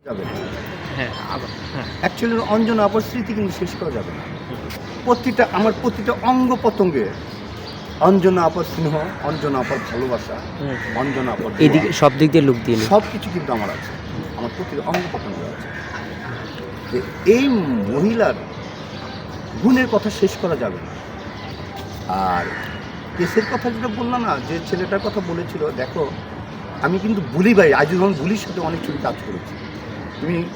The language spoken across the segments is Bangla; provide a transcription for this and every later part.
যাবে না। হ্যাঁ, হ্যাঁ। অ্যাকচুয়ালি অঞ্জনা আপার স্মৃতি কিন্তু শেষ করা যাবে না। প্রতিটা অঙ্গ প্রত্যঙ্গে অঞ্জনা আপার স্নেহ, অঞ্জনা আপার ভালোবাসা, অঞ্জনা আপার এদিকে সব দিক দিয়ে লুক দিয়ে সব কিছু কিন্তু আমার আছে, আমার প্রতিটা অঙ্গ প্রত্যঙ্গে আছে। যে এই মহিলার গুণের কথা শেষ করা যাবে না। আর কেসের কথা যেটা বললাম না, যে ছেলেটার কথা বলেছিল, দেখো আমি কিন্তু বুলি ভাই আজিজ রহমান বুলির সাথে অনেক ছবি কাজ করেছি।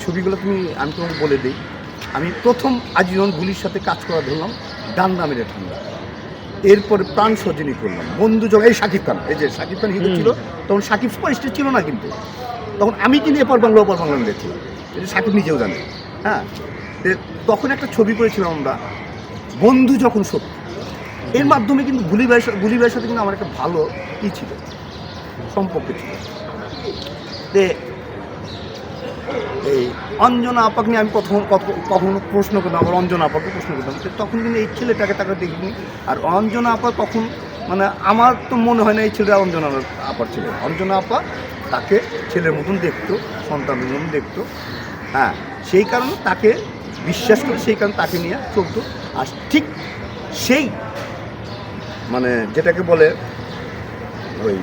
ছবিগুলো আমি তোমাকে বলে দিই। আমি প্রথম আজিজ রহমান বুলির সাথে কাজ করা ধরলাম ডান্ডা মেরে ঠান্ডা, এরপরে প্রাণ সজনী করলাম, বন্ধু জগা, এই শাকিব খান, এই যে শাকিব খান হিরো ছিল তখন, শাকিব সুপারস্টার ছিল না কিন্তু তখন, আমি কিন্তু এপার বাংলা ওপার বাংলা মিলেছিলাম, এটা শাকিব নিজেও জানে। হ্যাঁ, তখন একটা ছবি করেছিলাম আমরা, বন্ধু যখন সত্যি। এর মাধ্যমে কিন্তু বুলি ভাইয়ের সাথে কিন্তু আমার একটা ভালো ছিল, সম্পর্ক ছিল। এই অঞ্জনা আপাকে নিয়ে আমি কখনো প্রশ্ন করতাম, আবার অঞ্জনা আপাকে প্রশ্ন করতাম, তখন কিন্তু এই ছেলেটাকে তাকে দেখিনি। আর অঞ্জনা আপা তখন মানে আমার তো মনে হয় না এই ছেলেটা অঞ্জনা আপার ছেলে। অঞ্জনা আপা তাকে ছেলের মতন দেখতো, সন্তানের মতন দেখতো। হ্যাঁ, সেই কারণে তাকে বিশ্বাস করে, সেই কারণে তাকে নিয়ে চলতো। আর ঠিক সেই মানে যেটাকে বলে ওই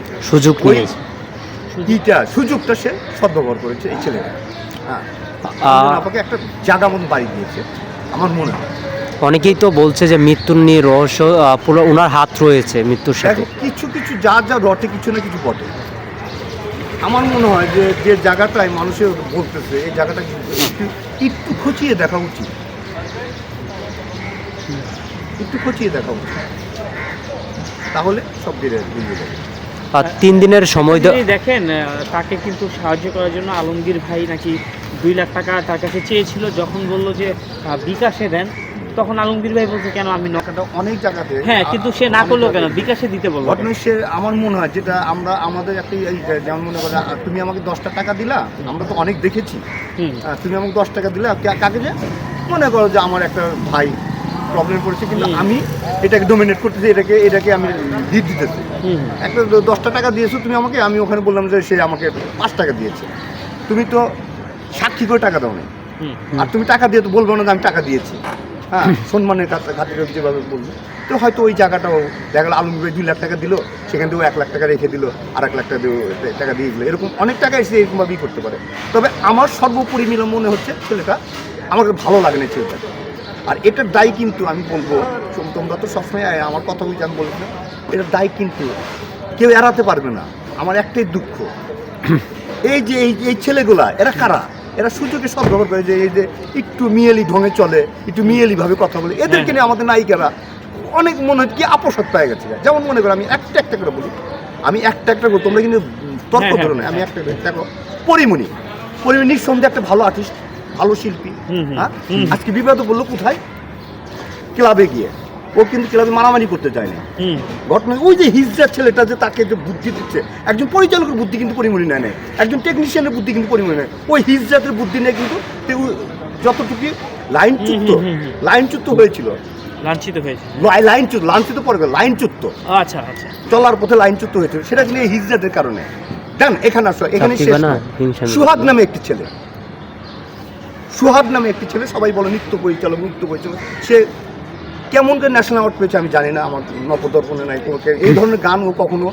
সুযোগটা সে সদ্ব্যবহার করেছে এই ছেলেটা। হ্যাঁ, আপনাকে একটা জায়গা মতো বাড়ি দিয়েছে আমার মনে হয়। অনেকেই তো বলছে যে মৃত্যুর নিয়ে রহস্য পুরো ওনার হাত রয়েছে মৃত্যুর সাথে। কিছু কিছু যা রটে, কিছু না কিছু বটে। আমার মনে হয় যে জায়গাটায় মানুষের বলতেছে, এই জায়গাটা একটু খতিয়ে দেখা উচিত, তাহলে সব বুঝে যাবে। আর 3 দিনের সময় দেখেন, তাকে কিন্তু সাহায্য করার জন্য আলমগীর ভাই নাকি 2 লাখ টাকা তার কাছে চেয়েছিল। যখন বললো যে বিকাশে দেন, তখন আলমগীর ভাই বলছে কেন আমি অনেক জায়গাতে, হ্যাঁ, কিন্তু সে না করলো কেন, বিকাশে দিতে বললো। সে আমার মনে হয় যেটা আমাদের একটা যেমন মনে করো, তুমি আমাকে 10টা টাকা দিলা, আমরা তো অনেক দেখেছি, তুমি আমাকে 10 টাকা দিলা, কাকে যে মনে করো যে আমার একটা ভাই প্রবলেম পড়েছে, কিন্তু আমি এটাকে ডোমিনেট করতেছি, এটাকে আমি লিড দিতেছি। একটা 10টা টাকা দিয়েছো তুমি আমাকে, আমি ওখানে বললাম যে সে আমাকে 5 টাকা দিয়েছে, তুমি তো সাক্ষী করে টাকা দাও না, আর তুমি টাকা দিয়ে তো বলবো না যে আমি টাকা দিয়েছি। হ্যাঁ, সম্মানের খাতিরে যেভাবে বলবো, তো হয়তো ওই জায়গাটাও দেখা গেল আলমগীর 2 লাখ টাকা দিল, সেখান থেকে 1 লাখ টাকা রেখে দিল, আর 1 লাখ টাকা দিয়ে দিল, এরকম অনেক টাকা এসে এরকমভাবেই করতে পারে। তবে আমার সর্বোপরি মনে হচ্ছে ছেলেটা আমাকে ভালো লাগে না ছেলেটাকে। আর এটার দায়ী কিন্তু আমি বলবো, তোমরা তো সবসময় আমার কথা বলছি, আমি বলবো না, এটার দায়ী কিন্তু কেউ এড়াতে পারবে না। আমার একটাই দুঃখ, এই যে এই ছেলেগুলা, এরা কারা? এরা সুযোগে সব ব্যবহার করে, যে এই যে একটু মিয়েলি ঢঙে চলে, একটু মিয়েলিভাবে কথা বলে, এদেরকে নিয়ে আমাদের নায়িকারা অনেক মনে হয় কি আপোষত পেয়ে গেছে। যেমন মনে করো, আমি একটা করে বলি, বলি, তোমরা কিন্তু তর্ক করো না, আমি একটা দেখো, পরিমণি নিঃসন্দেহে একটা ভালো আর্টিস্ট, ভালো শিল্পী। হ্যাঁ, আজকে বিবাদ বললো কোথায়? ক্লাবে গিয়ে। ও কিন্তু ক্লাবে মারামারি করতে চায় না। ঘটনা ওই যে হিজড়ার ছেলেটা যে তাকে যে বুদ্ধি দিচ্ছে, একজন পরিচালকের বুদ্ধি কিন্তু পরিমণি নেয় না, একজন টেকনিশিয়ানের বুদ্ধি কিন্তু পরিমণি নেয়। ওই হিজড়াতের বুদ্ধি নিয়ে কিন্তু যতটুকু লাইনচ্যুত হয়েছিল, লাঞ্ছিত পরে লাইনচ্যুত, আচ্ছা, চলার পথে লাইনচ্যুত হয়েছিল, সেটা কিন্তু এই হিজড়াদের কারণে। দেন এখানে আসো, এখানে সুহাগ নামে একটি ছেলে, সবাই বলে নৃত্য পরিচালক, সে কেমন করে ন্যাশনাল অ্যাওয়ার্ড পেয়েছে আমি জানি না, আমার নবদর্পণে নাই, এই ধরনের গান ও কখনো